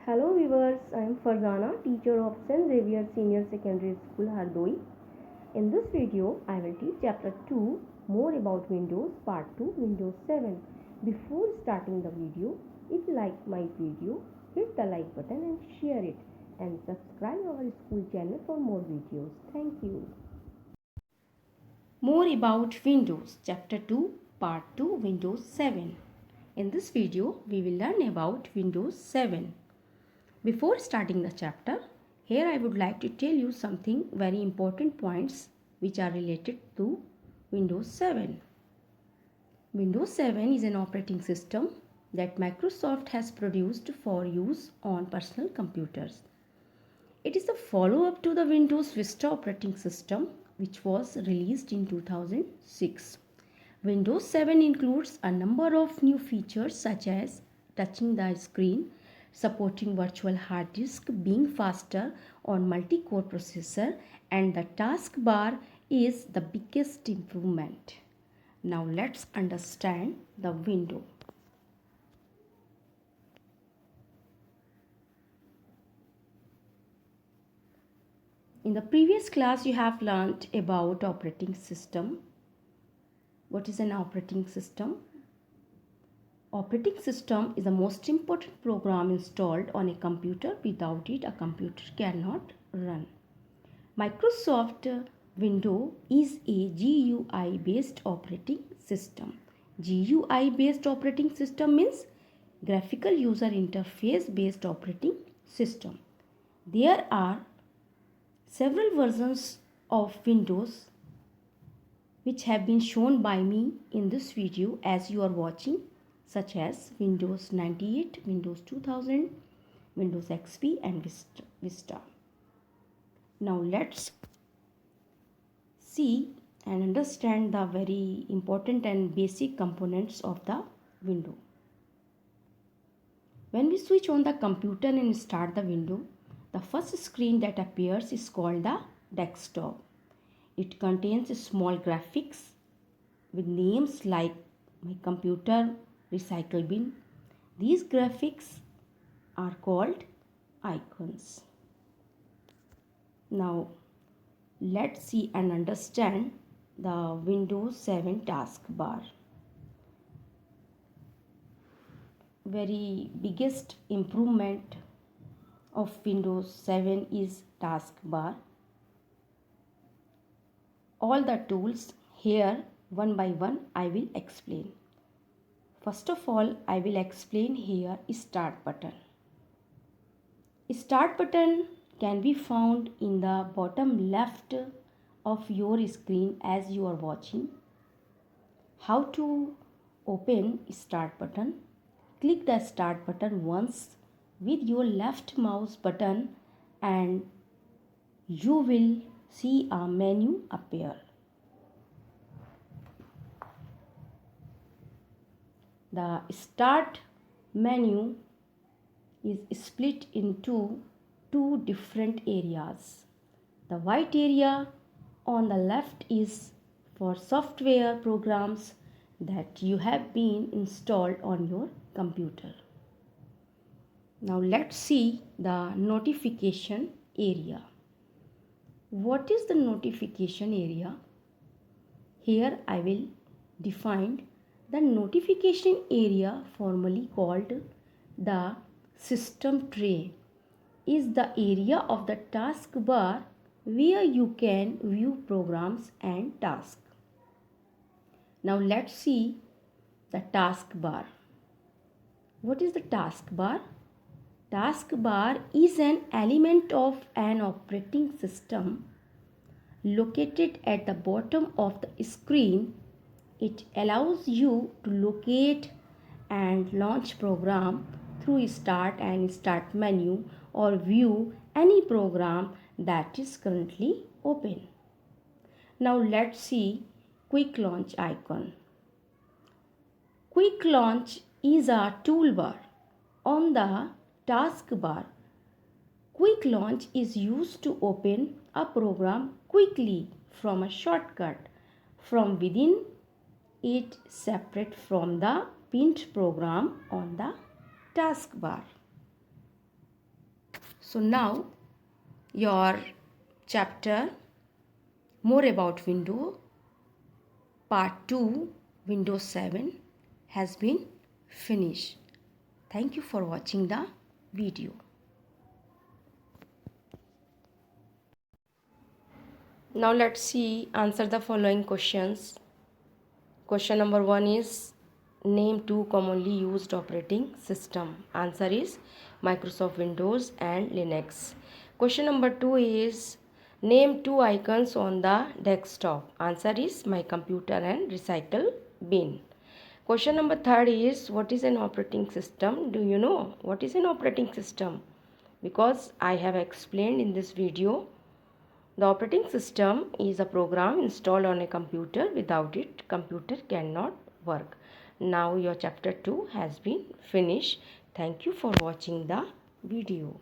Hello viewers, I am Farzana, teacher of St. Xavier Senior Secondary School, Hardoi. In this video, I will teach Chapter 2 more about Windows, Part 2, Windows 7. Before starting the video, if you like my video, hit the like button and share it, and subscribe our school channel for more videos. Thank you. More about Windows, Chapter 2, Part 2, Windows 7. In this video, we will learn about Windows 7. Before starting the chapter, here I would like to tell you something very important points which are related to Windows 7. Windows 7 is an operating system that Microsoft has produced for use on personal computers. It is the follow-up to the Windows Vista operating system which was released in 2006. Windows 7 includes a number of new features such as touching the screen, supporting virtual hard disk, being faster on multi-core processor, and the taskbar is the biggest improvement. Now let's understand the window. In the previous class you have learned about operating system. What is an operating system? Operating system is the most important program installed on a computer. Without it, a computer cannot run. Microsoft Windows is a GUI based operating system. GUI based operating system means graphical user interface based operating system. There are several versions of Windows which have been shown by me in this video as you are watching, such as Windows 98, Windows 2000, Windows XP and Vista. Now let's see and understand the very important and basic components of the window. When we switch on the computer and start the window, the first screen that appears is called the desktop. It contains small graphics with names like my computer, recycle bin. These graphics are called icons. Now let's see and understand the Windows 7 taskbar. Very biggest improvement of Windows 7 is taskbar. All the tools here one by one I will explain. First of all, I will explain here Start button. Start button can be found in the bottom left of your screen as you are watching. How to open Start button? Click the Start button once with your left mouse button and you will see a menu appear. The Start menu is split into two different areas. The white area on the left is for software programs that you have been installed on your computer. Now let's see the notification area. What is the notification area? Here I will define the notification area, formerly called the system tray, is the area of the taskbar where you can view programs and tasks. Now let's see the taskbar. What is the taskbar? Taskbar is an element of an operating system located at the bottom of the screen. It allows you to locate and launch program through Start and Start menu or view any program that is currently open. Now let's see Quick Launch icon. Quick Launch is a toolbar on the taskbar. Quick Launch is used to open a program quickly from a shortcut from within it, separate from the pinned program on the taskbar. So now your chapter more about window part 2 Windows 7 has been finished. Thank you for watching the video. Now let's see answer the following questions. Question number 1 is name 2 commonly used operating system. Answer is Microsoft Windows and Linux. Question number 2 is name 2 icons on the desktop. Answer is my computer and recycle bin. Question number 3 is what is an operating system? Do you know what is an operating system? Because I have explained in this video, the operating system is a program installed on a computer. Without it, computer cannot work. Now your chapter 2 has been finished. Thank you for watching the video.